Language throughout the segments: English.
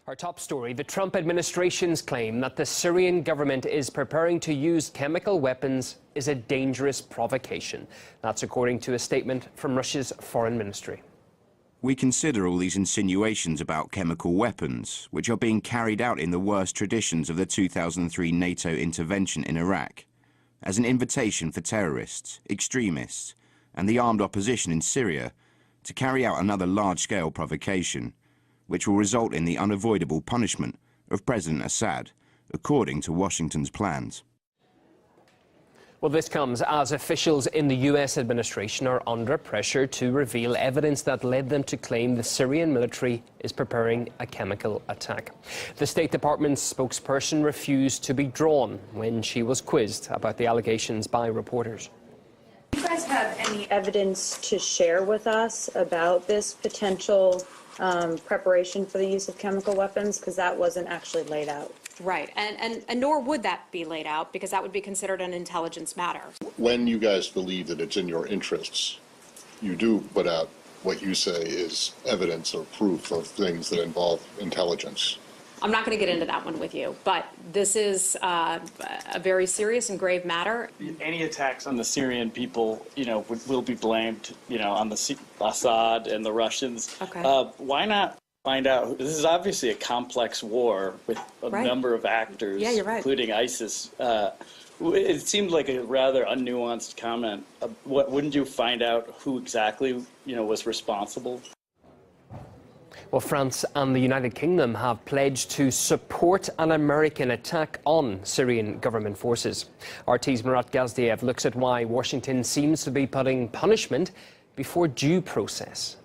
Our top story, the Trump administration's claim that the Syrian government is preparing to use chemical weapons is a dangerous provocation. That's according to a statement from Russia's foreign ministry. We consider all these insinuations about chemical weapons, which are being carried out in the worst traditions of the 2003 NATO intervention in Iraq, as an invitation for terrorists, extremists, and the armed opposition in Syria to carry out another large-scale provocation, which will result in the unavoidable punishment of President Assad, according to Washington's plans. Well, this comes as officials in the US administration are under pressure to reveal evidence that led them to claim the Syrian military is preparing a chemical attack. The State Department's spokesperson refused to be drawn when she was quizzed about the allegations by reporters. Do you guys have any evidence to share with us about this potential preparation for the use of chemical weapons? Because that wasn't actually laid out. Right, and nor would that be laid out, because that would be considered an intelligence matter. When you guys believe that it's in your interests, you do put out what you say is evidence or proof of things that involve intelligence. I'm not going to get into that one with you, but this is a very serious and grave matter. Any attacks on the Syrian people, will be blamed, on the Assad and the Russians. Okay. Why not find out? This is obviously a complex war with a number of actors, yeah, you're right, including ISIS. It seemed like a rather unnuanced comment. Wouldn't you find out who exactly, was responsible? Well, France and the United Kingdom have pledged to support an American attack on Syrian government forces. RT's Murat Gazdiev looks at why Washington seems to be putting punishment before due process.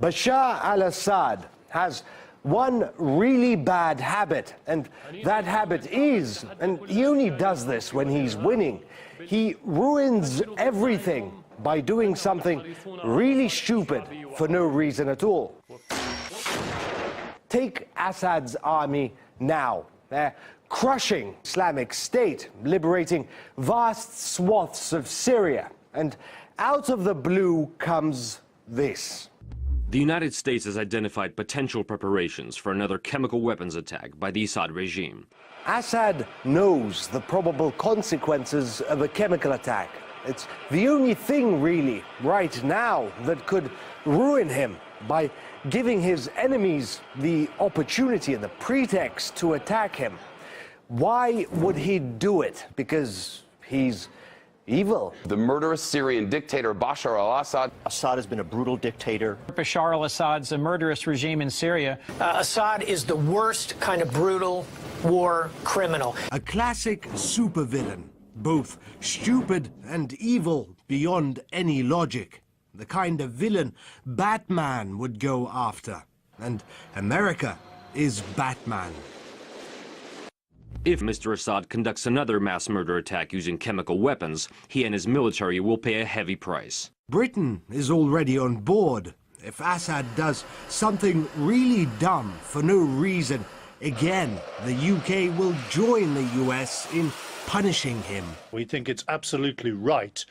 Bashar al-Assad has one really bad habit, and that habit is, and he only does this when he's winning, he ruins everything by doing something really stupid for no reason at all. Take Assad's army now. They're crushing Islamic State, liberating vast swaths of Syria, and out of the blue comes this. The United States has identified potential preparations for another chemical weapons attack by the Assad regime. Assad knows the probable consequences of a chemical attack. It's the only thing, really, right now that could ruin him by giving his enemies the opportunity and the pretext to attack him. Why would he do it? Because he's evil. The murderous Syrian dictator Bashar al-Assad. Assad has been a brutal dictator. Bashar al-Assad's a murderous regime in Syria. Assad is the worst kind of brutal war criminal. A classic supervillain, both stupid and evil beyond any logic. The kind of villain Batman would go after. And America is Batman. If Mr. Assad conducts another mass murder attack using chemical weapons, he and his military will pay a heavy price. Britain is already on board. If Assad does something really dumb for no reason, again, the UK will join the US in punishing him. We think it's absolutely right,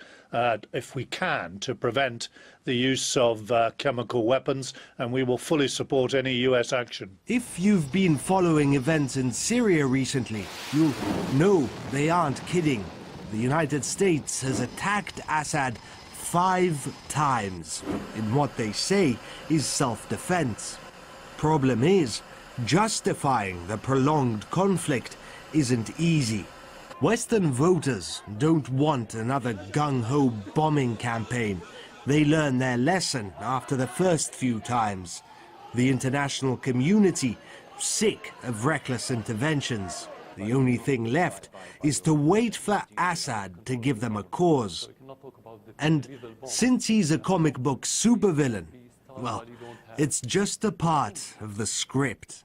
if we can, to prevent the use of chemical weapons, and we will fully support any US action. If you've been following events in Syria recently, you'll know they aren't kidding. The United States has attacked Assad 5 times in what they say is self-defense. Problem is, justifying the prolonged conflict isn't easy. Western voters don't want another gung-ho bombing campaign. They learn their lesson after the first few times. The international community, sick of reckless interventions. The only thing left is to wait for Assad to give them a cause. And since he's a comic book supervillain, well, it's just a part of the script.